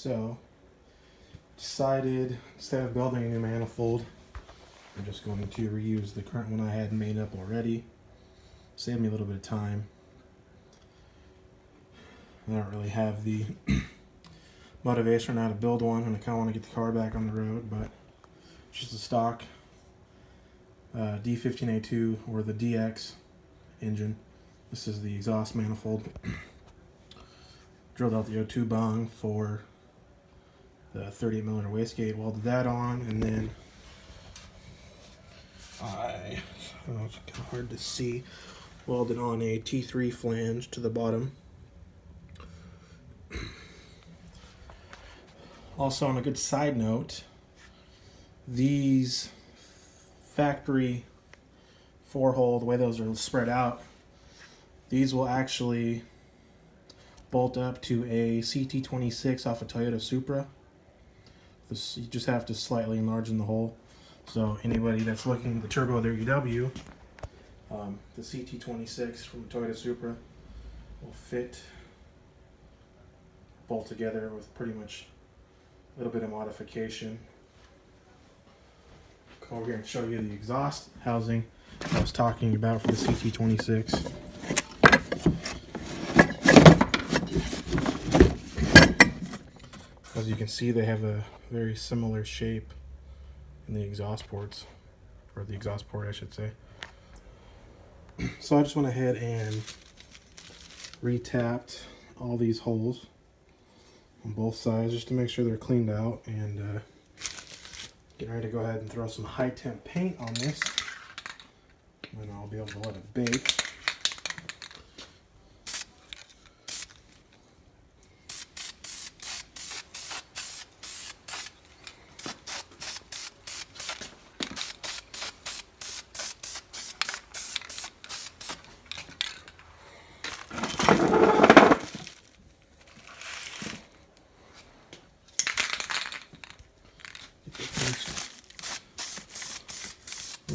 So, decided instead of building a new manifold, I'm just going to reuse the current one I had made up already. Save me a little bit of time. I don't really have the motivation now to build one, and I kind of want to get the car back on the road, but it's just a stock D15A2 or the DX engine. This is the exhaust manifold. Drilled out the O2 bung for the 38mm wastegate, welded that on, and then I don't know, it's kind of hard to see, welded on a T3 flange to the bottom. Also, on a good side note, these factory 4-hole, the way those are spread out, these will actually bolt up to a CT26 off a Toyota Supra. You just have to slightly enlarge the hole. So anybody that's looking at the turbo their EW, the CT26 from Toyota Supra will fit, bolt together with pretty much a little bit of modification. Come over here and show you the exhaust housing I was talking about for the CT26. As you can see, they have a very similar shape in the exhaust ports, or the exhaust port I should say. So I just went ahead and retapped all these holes on both sides just to make sure they're cleaned out, and getting ready to go ahead and throw some high temp paint on this, and I'll be able to let it bake.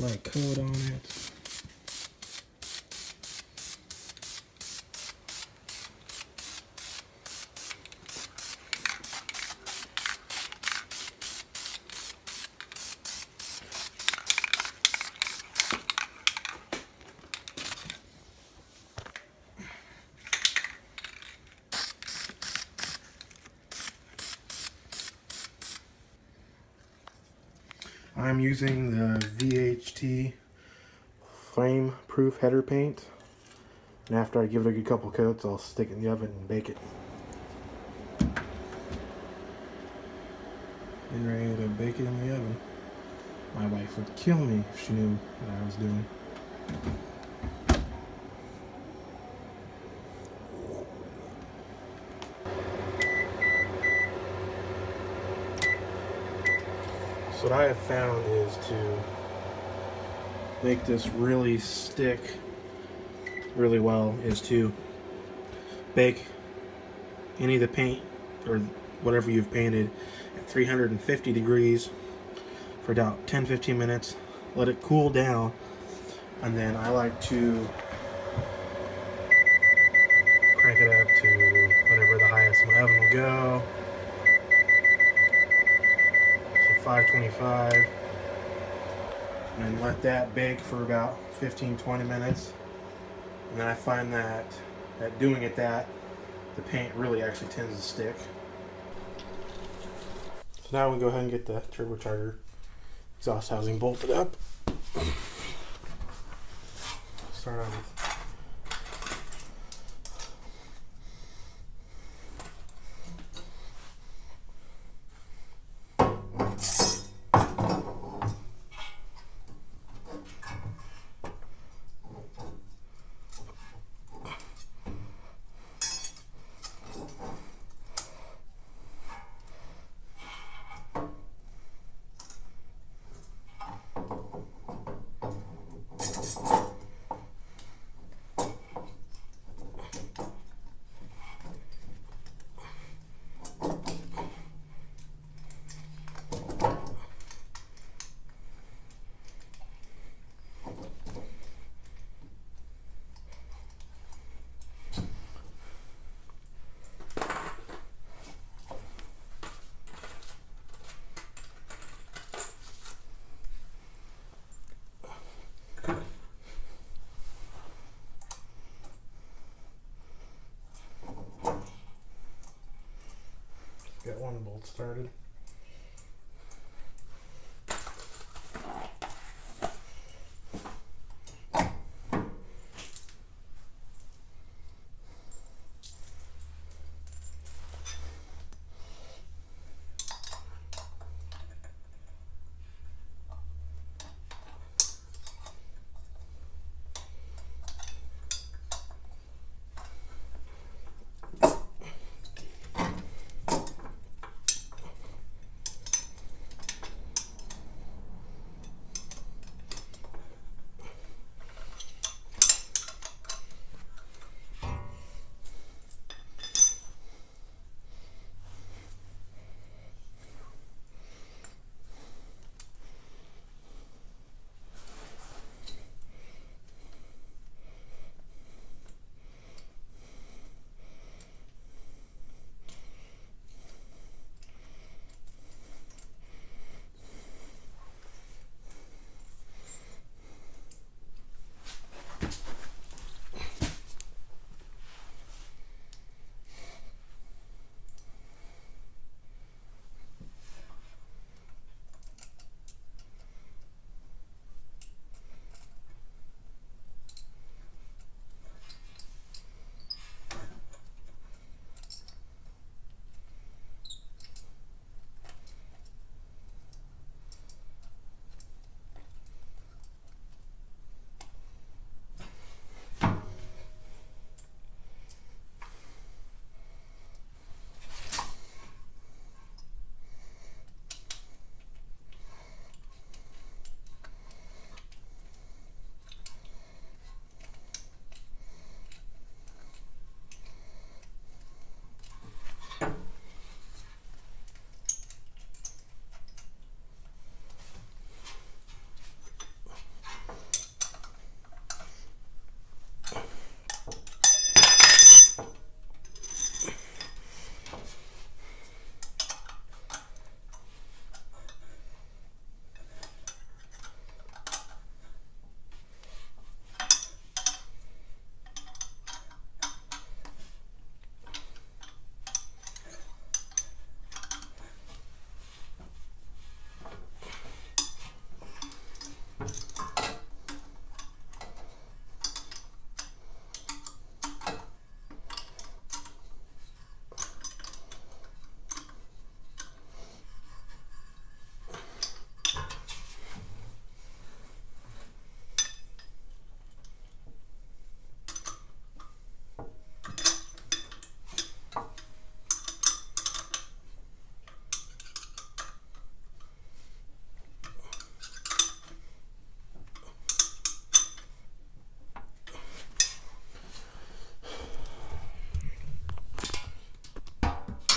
Light coat on it. I'm using the VHT flame proof header paint, and after I give it a good couple coats, I'll stick it in the oven and bake it. And ready to bake it in the oven. My wife would kill me if she knew what I was doing. So what I have found is to make this really stick really well is to bake any of the paint or whatever you've painted at 350 degrees for about 10-15 minutes. Let it cool down, and then I like to crank it up to whatever the highest my oven will go. 525, and let that bake for about 15-20 minutes. And then I find that doing it the paint really actually tends to stick. So now we go ahead and get the turbocharger exhaust housing bolted up. Start on with get one bolt started.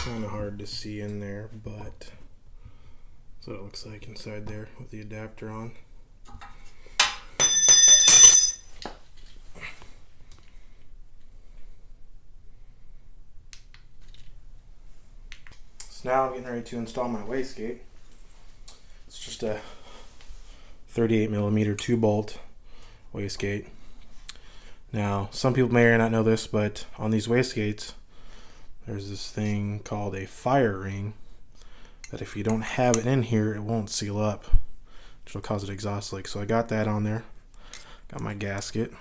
Kind of hard to see in there, but that's what it looks like inside there with the adapter on. So now I'm getting ready to install my wastegate. It's just a 38mm 2-bolt wastegate. Now, some people may or may not know this, but on these wastegates, there's this thing called a fire ring that if you don't have it in here, it won't seal up, which will cause an exhaust leak. So I got that on there. Got my gasket.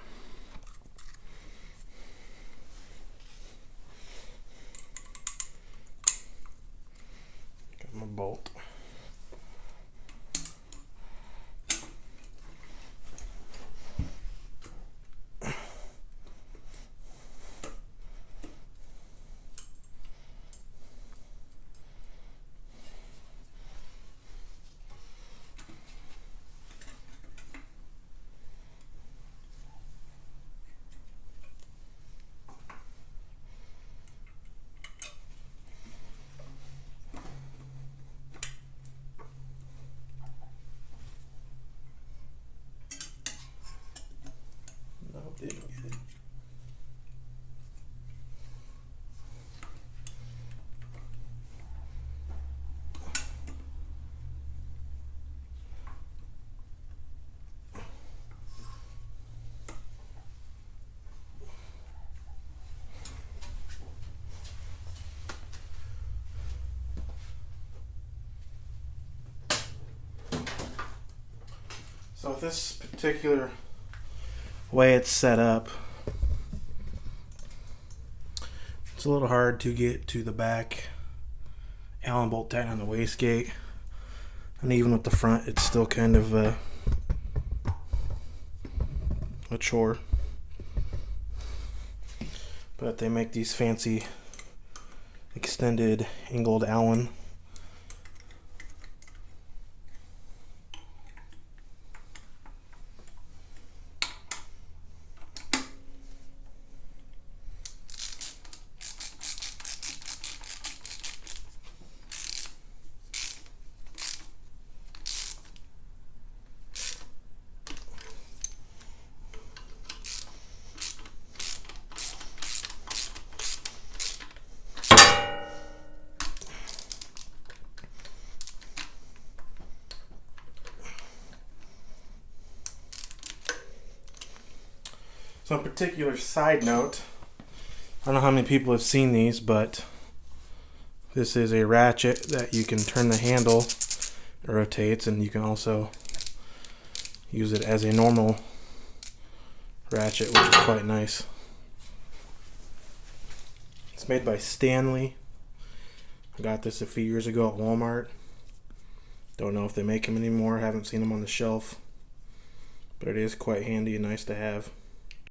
Got my bolt. with this particular way it's set up, it's a little hard to get to the back Allen bolt tighten on the wastegate, and even with the front it's still kind of a chore. But they make these fancy extended angled Allen. So, a particular side note, I don't know how many people have seen these, but this is a ratchet that you can turn the handle, it rotates, and you can also use it as a normal ratchet, which is quite nice. It's made by Stanley. I got this a few years ago at Walmart. Don't know if they make them anymore, haven't seen them on the shelf, but it is quite handy and nice to have.